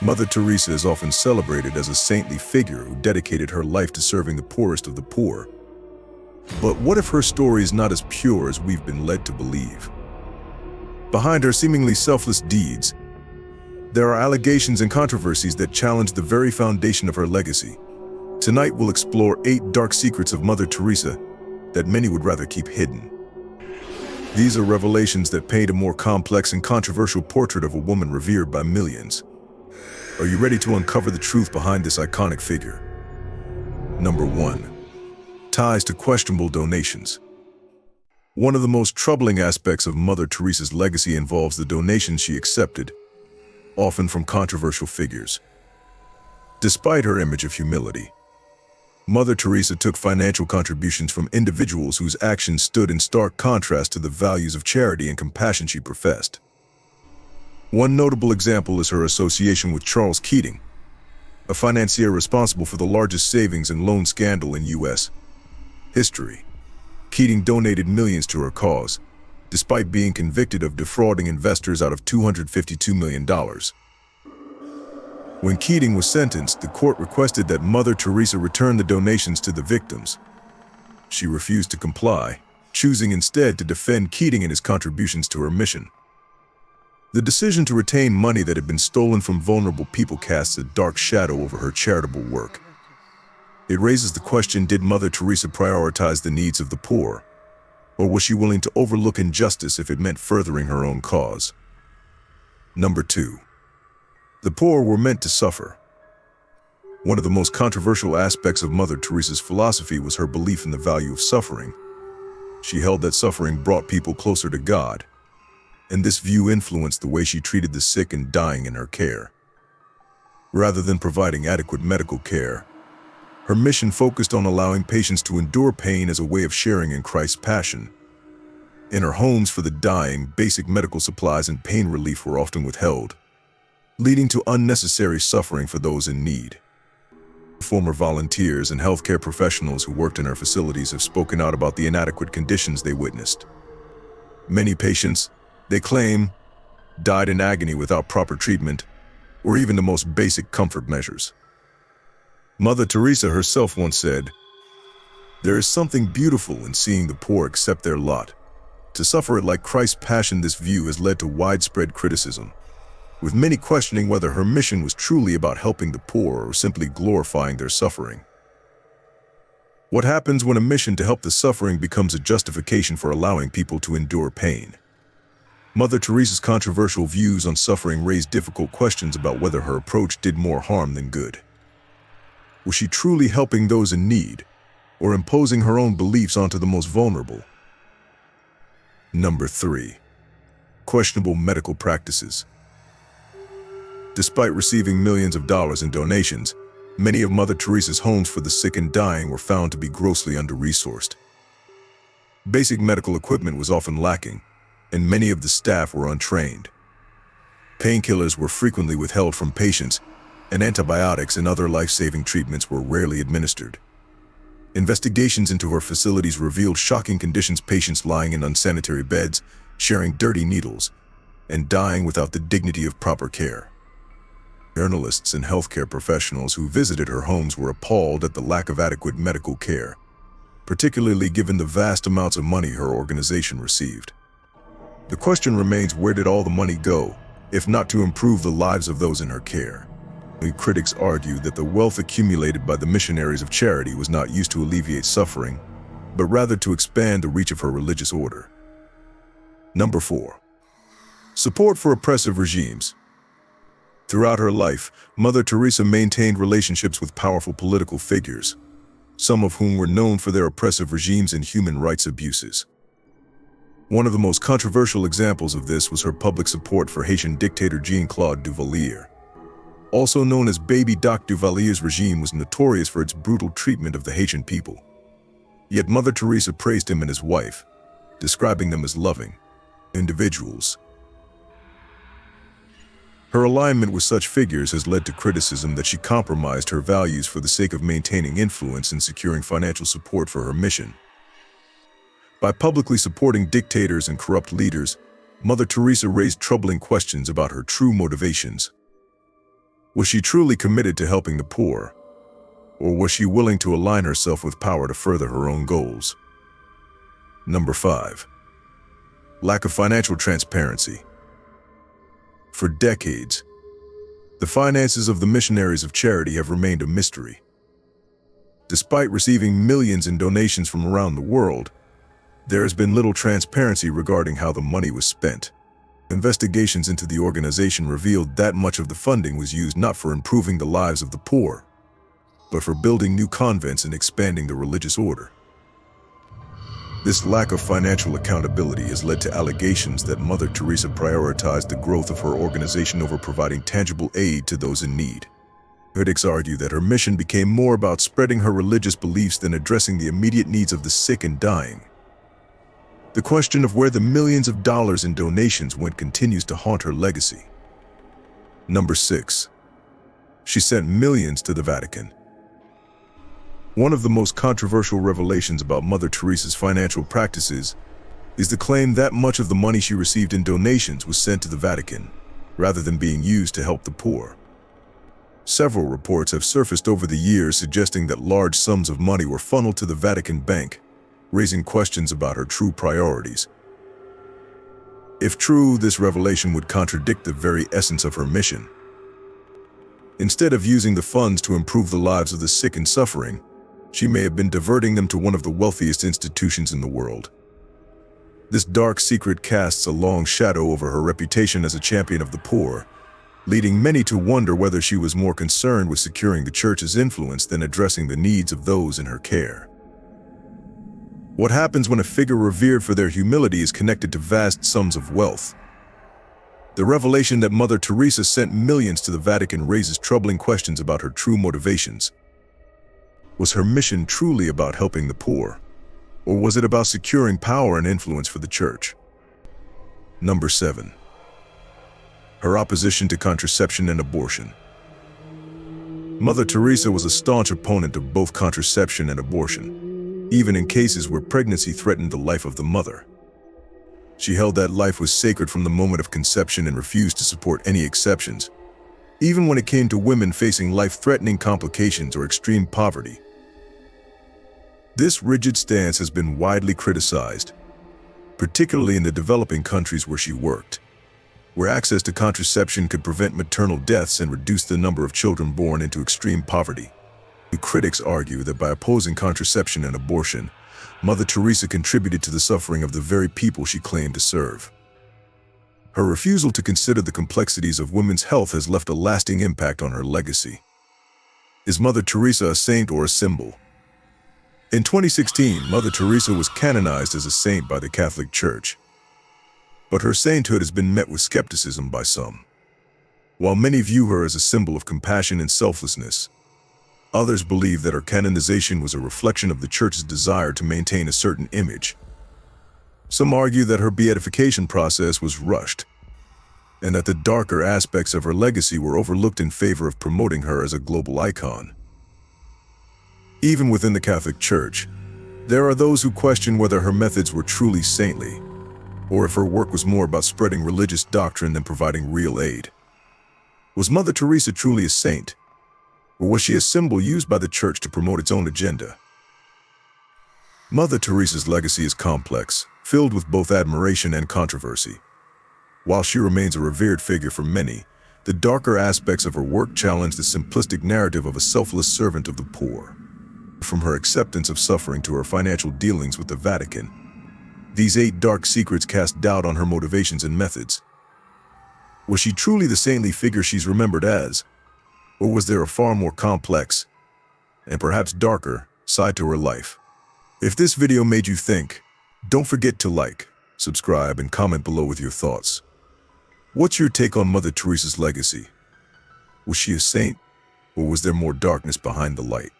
Mother Teresa is often celebrated as a saintly figure who dedicated her life to serving the poorest of the poor. But what if her story is not as pure as we've been led to believe? Behind her seemingly selfless deeds, there are allegations and controversies that challenge the very foundation of her legacy. Tonight we'll explore 8 dark secrets of Mother Teresa that many would rather keep hidden. These are revelations that paint a more complex and controversial portrait of a woman revered by millions. Are you ready to uncover the truth behind this iconic figure? Number 1. Ties to questionable donations. One of the most troubling aspects of Mother Teresa's legacy involves the donations she accepted, often from controversial figures. Despite her image of humility, Mother Teresa took financial contributions from individuals whose actions stood in stark contrast to the values of charity and compassion she professed. One notable example is her association with Charles Keating, a financier responsible for the largest savings and loan scandal in U.S. history. Keating donated millions to her cause, despite being convicted of defrauding investors out of $252 million. When Keating was sentenced, the court requested that Mother Teresa return the donations to the victims. She refused to comply, choosing instead to defend Keating and his contributions to her mission. The decision to retain money that had been stolen from vulnerable people casts a dark shadow over her charitable work. It raises the question, did Mother Teresa prioritize the needs of the poor, or was she willing to overlook injustice if it meant furthering her own cause? Number 2. The poor were meant to suffer. One of the most controversial aspects of Mother Teresa's philosophy was her belief in the value of suffering. She held that suffering brought people closer to God, and this view influenced the way she treated the sick and dying in her care. Rather than providing adequate medical care, her mission focused on allowing patients to endure pain as a way of sharing in Christ's passion. In her homes for the dying, basic medical supplies and pain relief were often withheld, leading to unnecessary suffering for those in need. Former volunteers and healthcare professionals who worked in her facilities have spoken out about the inadequate conditions they witnessed. Many patients, they claim, died in agony without proper treatment or even the most basic comfort measures. Mother Teresa herself once said, "There is something beautiful in seeing the poor accept their lot. To suffer it like Christ's passion." This view has led to widespread criticism, with many questioning whether her mission was truly about helping the poor or simply glorifying their suffering. What happens when a mission to help the suffering becomes a justification for allowing people to endure pain? Mother Teresa's controversial views on suffering raise difficult questions about whether her approach did more harm than good. Was she truly helping those in need, or imposing her own beliefs onto the most vulnerable? Number 3. Questionable medical practices. Despite receiving millions of dollars in donations, many of Mother Teresa's homes for the sick and dying were found to be grossly under-resourced. Basic medical equipment was often lacking, and many of the staff were untrained. Painkillers were frequently withheld from patients, and antibiotics and other life-saving treatments were rarely administered. Investigations into her facilities revealed shocking conditions: patients lying in unsanitary beds, sharing dirty needles, and dying without the dignity of proper care. Journalists and healthcare professionals who visited her homes were appalled at the lack of adequate medical care, particularly given the vast amounts of money her organization received. The question remains, where did all the money go, if not to improve the lives of those in her care? Critics argue that the wealth accumulated by the missionaries of charity was not used to alleviate suffering, but rather to expand the reach of her religious order. Number 4. Support for oppressive regimes. Throughout her life, Mother Teresa maintained relationships with powerful political figures, some of whom were known for their oppressive regimes and human rights abuses. One of the most controversial examples of this was her public support for Haitian dictator Jean-Claude Duvalier. Also known as Baby Doc, Duvalier's regime was notorious for its brutal treatment of the Haitian people. Yet Mother Teresa praised him and his wife, describing them as loving individuals. Her alignment with such figures has led to criticism that she compromised her values for the sake of maintaining influence and securing financial support for her mission. By publicly supporting dictators and corrupt leaders, Mother Teresa raised troubling questions about her true motivations. Was she truly committed to helping the poor? Or was she willing to align herself with power to further her own goals? Number 5. Lack of financial transparency. For decades, the finances of the missionaries of charity have remained a mystery. Despite receiving millions in donations from around the world, there has been little transparency regarding how the money was spent. Investigations into the organization revealed that much of the funding was used not for improving the lives of the poor, but for building new convents and expanding the religious order. This lack of financial accountability has led to allegations that Mother Teresa prioritized the growth of her organization over providing tangible aid to those in need. Critics argue that her mission became more about spreading her religious beliefs than addressing the immediate needs of the sick and dying. The question of where the millions of dollars in donations went continues to haunt her legacy. Number 6. She sent millions to the Vatican. One of the most controversial revelations about Mother Teresa's financial practices is the claim that much of the money she received in donations was sent to the Vatican, rather than being used to help the poor. Several reports have surfaced over the years suggesting that large sums of money were funneled to the Vatican bank, raising questions about her true priorities. If true, this revelation would contradict the very essence of her mission. Instead of using the funds to improve the lives of the sick and suffering, she may have been diverting them to one of the wealthiest institutions in the world. This dark secret casts a long shadow over her reputation as a champion of the poor, leading many to wonder whether she was more concerned with securing the church's influence than addressing the needs of those in her care. What happens when a figure revered for their humility is connected to vast sums of wealth? The revelation that Mother Teresa sent millions to the Vatican raises troubling questions about her true motivations. Was her mission truly about helping the poor, or was it about securing power and influence for the church? Number 7. Her opposition to contraception and abortion. Mother Teresa was a staunch opponent of both contraception and abortion, even in cases where pregnancy threatened the life of the mother. She held that life was sacred from the moment of conception and refused to support any exceptions, even when it came to women facing life-threatening complications or extreme poverty. This rigid stance has been widely criticized, particularly in the developing countries where she worked, where access to contraception could prevent maternal deaths and reduce the number of children born into extreme poverty. Critics argue that by opposing contraception and abortion, Mother Teresa contributed to the suffering of the very people she claimed to serve. Her refusal to consider the complexities of women's health has left a lasting impact on her legacy. Is Mother Teresa a saint or a symbol? In 2016, Mother Teresa was canonized as a saint by the Catholic Church, but her sainthood has been met with skepticism by some. While many view her as a symbol of compassion and selflessness, others believe that her canonization was a reflection of the Church's desire to maintain a certain image. Some argue that her beatification process was rushed, and that the darker aspects of her legacy were overlooked in favor of promoting her as a global icon. Even within the Catholic Church, there are those who question whether her methods were truly saintly, or if her work was more about spreading religious doctrine than providing real aid. Was Mother Teresa truly a saint? Or was she a symbol used by the Church to promote its own agenda? Mother Teresa's legacy is complex, filled with both admiration and controversy. While she remains a revered figure for many, the darker aspects of her work challenge the simplistic narrative of a selfless servant of the poor. From her acceptance of suffering to her financial dealings with the Vatican, these 8 dark secrets cast doubt on her motivations and methods. Was she truly the saintly figure she's remembered as? Or was there a far more complex, and perhaps darker, side to her life? If this video made you think, don't forget to like, subscribe, and comment below with your thoughts. What's your take on Mother Teresa's legacy? Was she a saint, or was there more darkness behind the light?